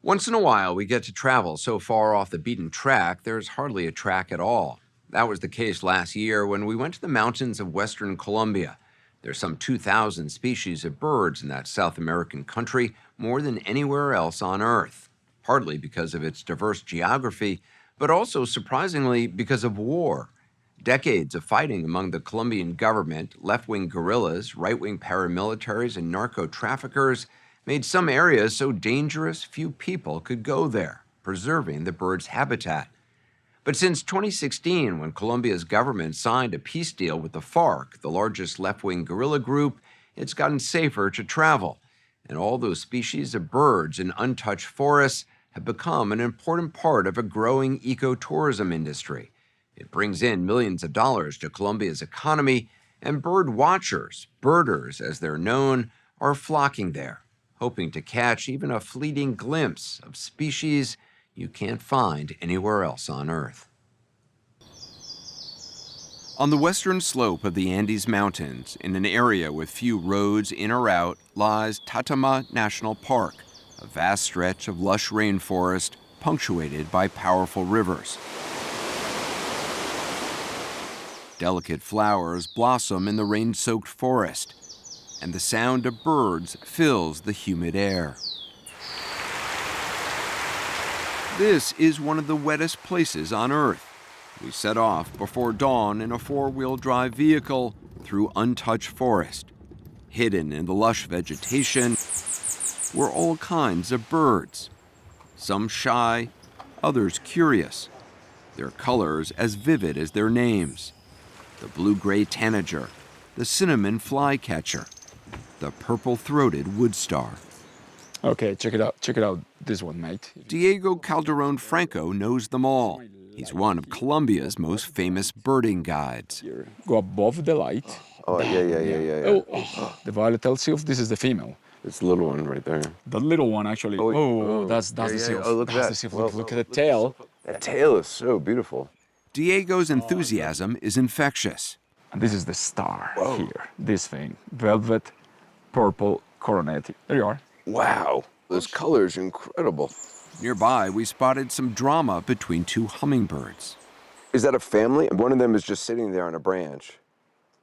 Once in a while, we get to travel so far off the beaten track, there's hardly a track at all. That was the case last year when we went to the mountains of western Colombia. There's some 2,000 species of birds in that South American country, more than anywhere else on Earth, partly because of its diverse geography, but also surprisingly because of war. Decades of fighting among the Colombian government, left-wing guerrillas, right-wing paramilitaries, and narco-traffickers made some areas so dangerous few people could go there, preserving the bird's habitat. But since 2016, when Colombia's government signed a peace deal with the FARC, the largest left-wing guerrilla group, it's gotten safer to travel. And all those species of birds in untouched forests have become an important part of a growing ecotourism industry. It brings in millions of dollars to Colombia's economy, and bird watchers, birders as they're known, are flocking there, hoping to catch even a fleeting glimpse of species you can't find anywhere else on Earth. On the western slope of the Andes Mountains, in an area with few roads in or out, lies Tatama National Park, a vast stretch of lush rainforest punctuated by powerful rivers. Delicate flowers blossom in the rain-soaked forest, and the sound of birds fills the humid air. This is one of the wettest places on Earth. We set off before dawn in a four-wheel drive vehicle through untouched forest. Hidden in the lush vegetation were all kinds of birds, some shy, others curious, their colors as vivid as their names. The blue-gray tanager, the cinnamon flycatcher, the purple-throated woodstar. Okay, check it out, this one, mate. Diego Calderon Franco knows them all. He's one of Colombia's most famous birding guides. Go above the light. Oh, yeah. Oh, the violet elf, this is the female. It's the little one right there. The little one, actually. That's the seal. Oh, look at that. The seal. Look at the tail. That tail is so beautiful. Diego's enthusiasm is infectious. And this is the star here. This thing, velvet, purple, coronet. There you are. Wow, those colors are incredible. Nearby, we spotted some drama between two hummingbirds. Is that a family? One of them is just sitting there on a branch.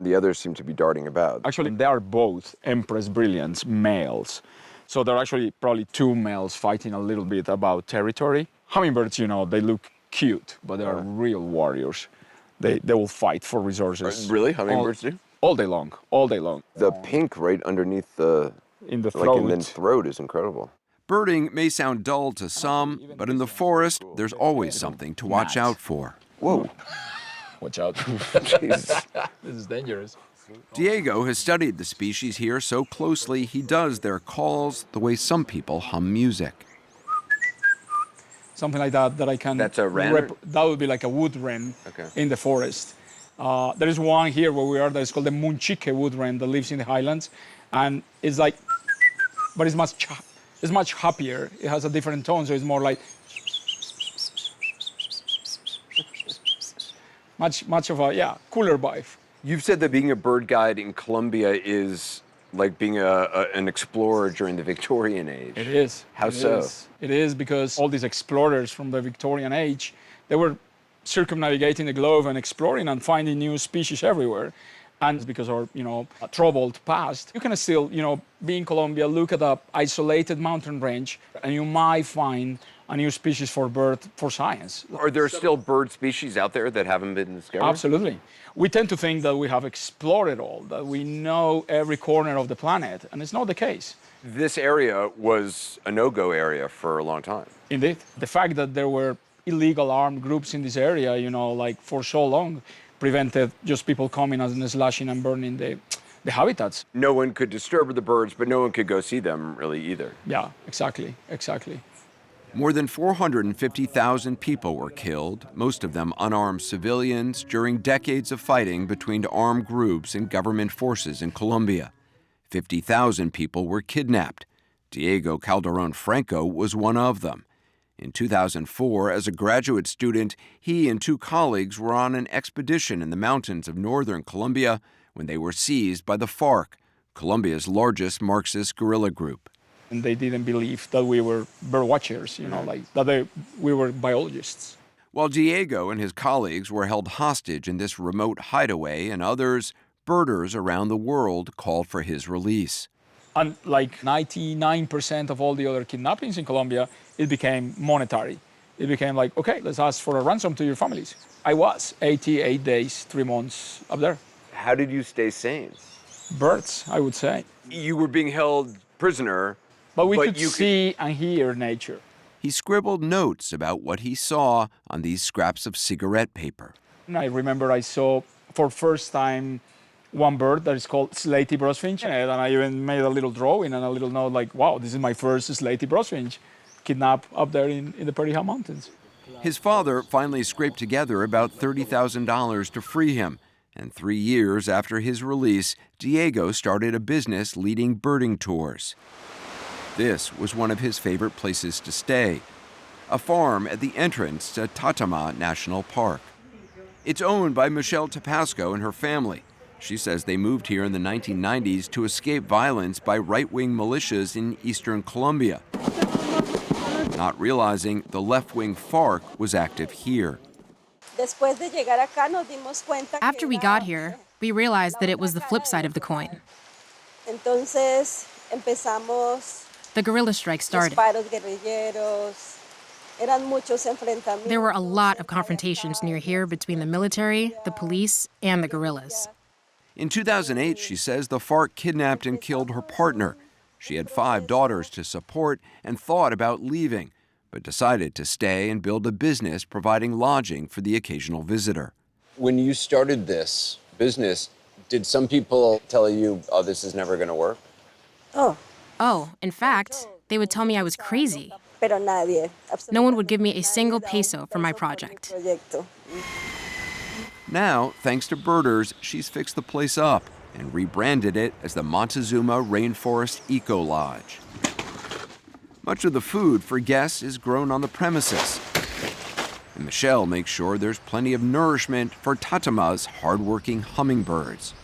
The others seem to be darting about. Actually, they are both Empress Brilliants males. So they're actually probably two males fighting a little bit about territory. Hummingbirds, they look cute, but they are real warriors. They will fight for resources. Really? Hummingbirds do? All day long, all day long. The pink right underneath in the throat. In the throat is incredible. Birding may sound dull to some, but in the forest, there's always something to watch out for. Whoa. Watch out. Jesus. This is dangerous. Diego has studied the species here so closely he does their calls the way some people hum music. Something like that I can... That's a wren? That would be like a wood wren in the forest. There is one here where we are that is called the Munchique wood wren that lives in the highlands. And it's like, but it's much happier. It has a different tone, so it's more like... much of a, cooler vibe. You've said that being a bird guide in Colombia is like being an explorer during the Victorian age. It is. How so? It is because all these explorers from the Victorian age, they were circumnavigating the globe and exploring and finding new species everywhere. And because of our, troubled past, you can still, be in Colombia, look at an isolated mountain range, and you might find a new species for bird for science. Are there still bird species out there that haven't been discovered? Absolutely. We tend to think that we have explored it all, that we know every corner of the planet, and it's not the case. This area was a no-go area for a long time. Indeed. The fact that there were illegal armed groups in this area, for so long, prevented just people coming and slashing and burning the habitats. No one could disturb the birds, but no one could go see them really either. Yeah, exactly. More than 450,000 people were killed, most of them unarmed civilians, during decades of fighting between armed groups and government forces in Colombia. 50,000 people were kidnapped. Diego Calderon Franco was one of them. In 2004, as a graduate student, he and two colleagues were on an expedition in the mountains of northern Colombia when they were seized by the FARC, Colombia's largest Marxist guerrilla group. And they didn't believe that we were bird watchers, like that we were biologists. While Diego and his colleagues were held hostage in this remote hideaway and others, birders around the world called for his release. And like 99% of all the other kidnappings in Colombia, it became monetary. It became like, okay, let's ask for a ransom to your families. I was 88 days, 3 months up there. How did you stay sane? Birds, I would say. You were being held prisoner. But we could see and hear nature. He scribbled notes about what he saw on these scraps of cigarette paper. And I remember I saw for first time one bird that is called slaty brustfinch, and I even made a little drawing and a little note like, wow, this is my first slaty brustfinch kidnapped up there in the Perijá Mountains. His father finally scraped together about $30,000 to free him, and 3 years after his release, Diego started a business leading birding tours. This was one of his favorite places to stay, a farm at the entrance to Tatama National Park. It's owned by Michelle Tapasco and her family. She says they moved here in the 1990s to escape violence by right-wing militias in eastern Colombia, not realizing the left-wing FARC was active here. After we got here, we realized that it was the flip side of the coin. The guerrilla strike started. There were a lot of confrontations near here between the military, the police, and the guerrillas. In 2008, she says the FARC kidnapped and killed her partner. She had 5 daughters to support and thought about leaving, but decided to stay and build a business providing lodging for the occasional visitor. When you started this business, did some people tell you, oh, this is never going to work? Oh, in fact, they would tell me I was crazy. No one would give me a single peso for my project. Now, thanks to birders, she's fixed the place up and rebranded it as the Montezuma Rainforest Eco Lodge. Much of the food for guests is grown on the premises. And Michelle makes sure there's plenty of nourishment for Tatama's hardworking hummingbirds.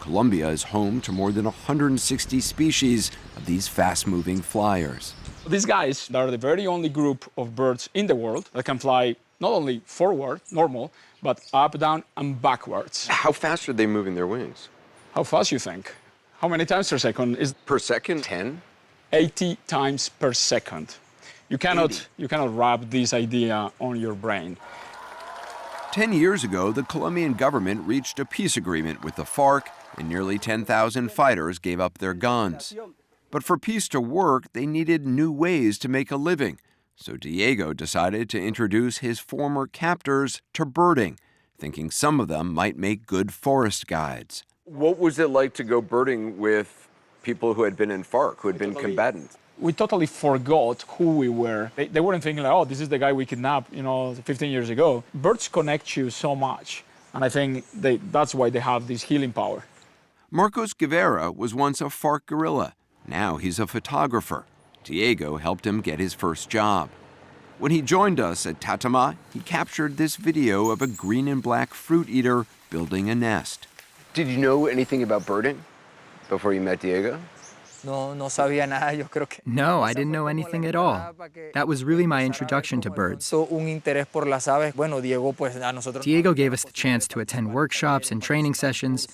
Colombia is home to more than 160 species of these fast-moving flyers. These guys are the very only group of birds in the world that can fly not only forward, normal, but up, down, and backwards. How fast are they moving their wings? How fast you think? How many times per second is? Per second? 10? 80 times per second. You cannot wrap this idea on your brain. 10 years ago, the Colombian government reached a peace agreement with the FARC, and nearly 10,000 fighters gave up their guns. But for peace to work, they needed new ways to make a living. So Diego decided to introduce his former captors to birding, thinking some of them might make good forest guides. What was it like to go birding with people who had been in FARC, who had been combatants? We totally forgot who we were. They weren't thinking like, oh, this is the guy we kidnapped, 15 years ago. Birds connect you so much, and I think that's why they have this healing power. Marcos Guevara was once a FARC guerrilla. Now he's a photographer. Diego helped him get his first job. When he joined us at Tatama, he captured this video of a green and black fruit eater building a nest. Did you know anything about birding before you met Diego? No, I didn't know anything at all. That was really my introduction to birds. Diego gave us the chance to attend workshops and training sessions.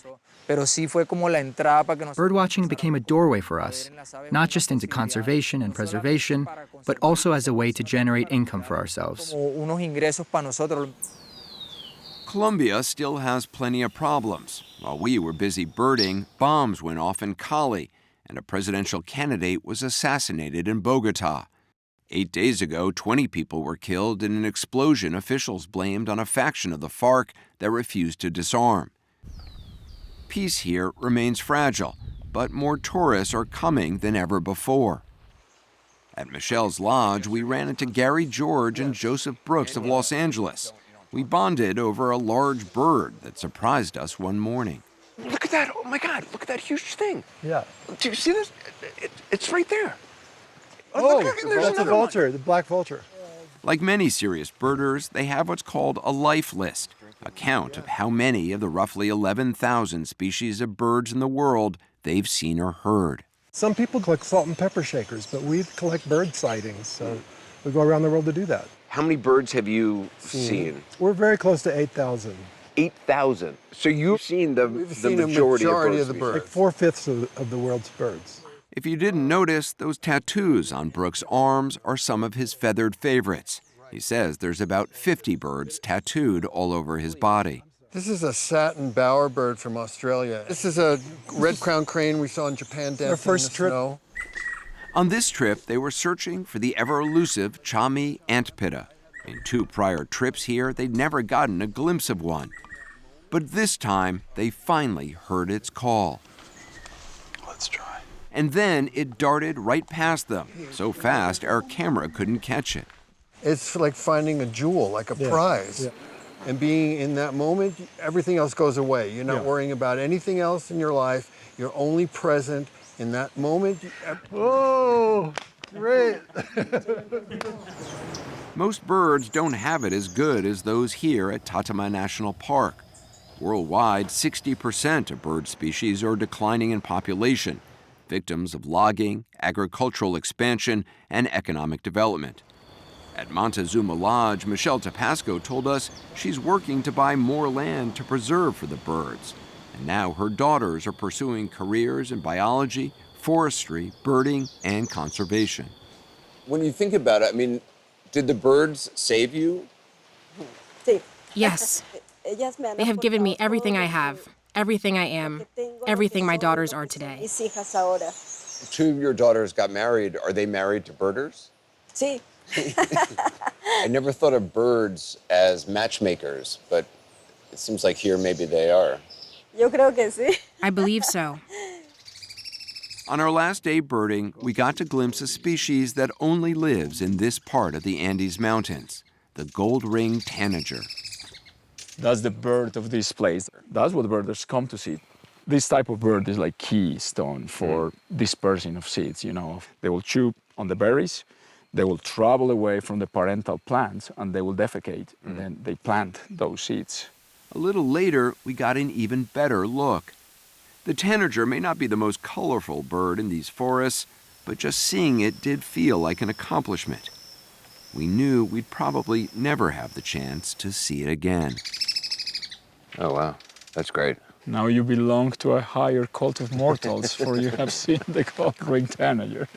Birdwatching became a doorway for us, not just into conservation and preservation, but also as a way to generate income for ourselves. Colombia still has plenty of problems. While we were busy birding, bombs went off in Cali, and a presidential candidate was assassinated in Bogota. 8 days ago, 20 people were killed in an explosion officials blamed on a faction of the FARC that refused to disarm. Peace here remains fragile, but more tourists are coming than ever before. At Michelle's lodge, we ran into Gary George and Joseph Brooks of Los Angeles. We bonded over a large bird that surprised us one morning. Look at that. Oh, my God. Look at that huge thing. Yeah. Do you see this? It's right there. Oh, there's that's a vulture, the black vulture. Like many serious birders, they have what's called a life list, a count of how many of the roughly 11,000 species of birds in the world they've seen or heard. Some people collect salt and pepper shakers, but we collect bird sightings, so we go around the world to do that. How many birds have you seen? We're very close to 8,000. 8,000. So you've seen the majority of the birds. Like 4/5 of the world's birds. If you didn't notice, those tattoos on Brooks' arms are some of his feathered favorites. He says there's about 50 birds tattooed all over his body. This is a satin bowerbird from Australia. This is a red-crowned crane we saw in Japan dancing in the snow. On this trip, they were searching for the ever-elusive Chami antpitta. In 2 prior trips here, they'd never gotten a glimpse of one. But this time, they finally heard its call. Let's try. And then it darted right past them, so fast our camera couldn't catch it. It's like finding a jewel, like a prize. Yeah. And being in that moment, everything else goes away. You're not worrying about anything else in your life. You're only present in that moment. Oh, great. Most birds don't have it as good as those here at Tatama National Park. Worldwide, 60% of bird species are declining in population, victims of logging, agricultural expansion, and economic development. At Montezuma Lodge, Michelle Tapasco told us she's working to buy more land to preserve for the birds. And now her daughters are pursuing careers in biology, forestry, birding, and conservation. When you think about it, I mean, did the birds save you? Yes. They have given me everything I have, everything I am, everything my daughters are today. 2 of your daughters got married. Are they married to birders? Sí. I never thought of birds as matchmakers, but it seems like here maybe they are. Yo creo que sí. I believe so. On our last day birding, we got to glimpse a species that only lives in this part of the Andes Mountains, the gold-ringed tanager. That's the bird of this place. That's what birders come to see. This type of bird is like keystone for dispersing of seeds, you know. They will chew on the berries, they will travel away from the parental plants, and they will defecate, and then they plant those seeds. A little later, we got an even better look. The tanager may not be the most colorful bird in these forests, but just seeing it did feel like an accomplishment. We knew we'd probably never have the chance to see it again. Oh, wow. That's great. Now you belong to a higher cult of mortals, for you have seen the gold-ringed tanager.